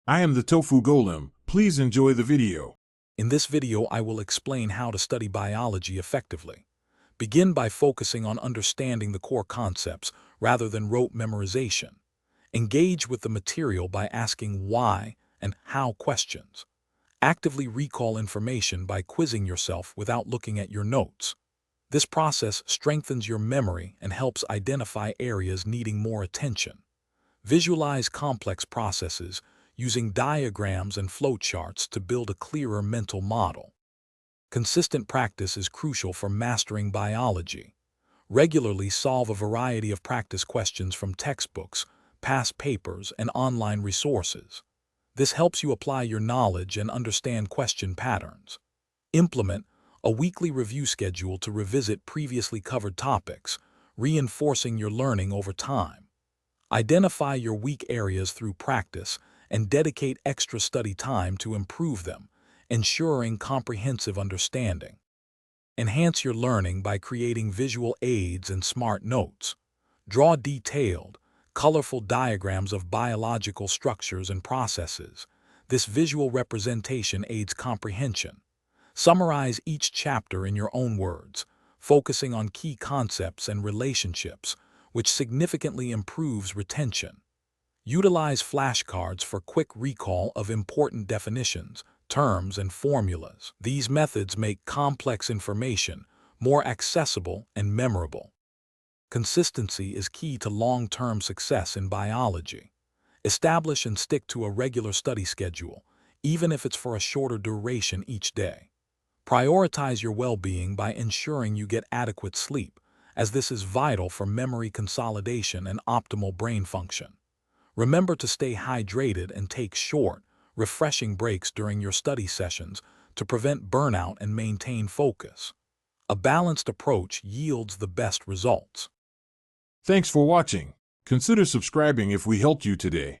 I am the Tofu Golem. Please enjoy the video. In this video, I will explain how to study biology effectively. Begin by focusing on understanding the core concepts rather than rote memorization. Engage with the material by asking why and how questions. Actively recall information by quizzing yourself without looking at your notes. This process strengthens your memory and helps identify areas needing more attention. Visualize complex processes using diagrams and flowcharts to build a clearer mental model. Consistent practice is crucial for mastering biology. Regularly solve a variety of practice questions from textbooks, past papers, and online resources. This helps you apply your knowledge and understand question patterns. Implement a weekly review schedule to revisit previously covered topics, reinforcing your learning over time. Identify your weak areas through practice and dedicate extra study time to improve them, ensuring comprehensive understanding. Enhance your learning by creating visual aids and smart notes. Draw detailed, colorful diagrams of biological structures and processes. This visual representation aids comprehension. Summarize each chapter in your own words, focusing on key concepts and relationships, which significantly improves retention. Utilize flashcards for quick recall of important definitions, terms, and formulas. These methods make complex information more accessible and memorable. Consistency is key to long-term success in biology. Establish and stick to a regular study schedule, even if it's for a shorter duration each day. Prioritize your well-being by ensuring you get adequate sleep, as this is vital for memory consolidation and optimal brain function. Remember to stay hydrated and take short, refreshing breaks during your study sessions to prevent burnout and maintain focus. A balanced approach yields the best results. Thanks for watching. Consider subscribing if we helped you today.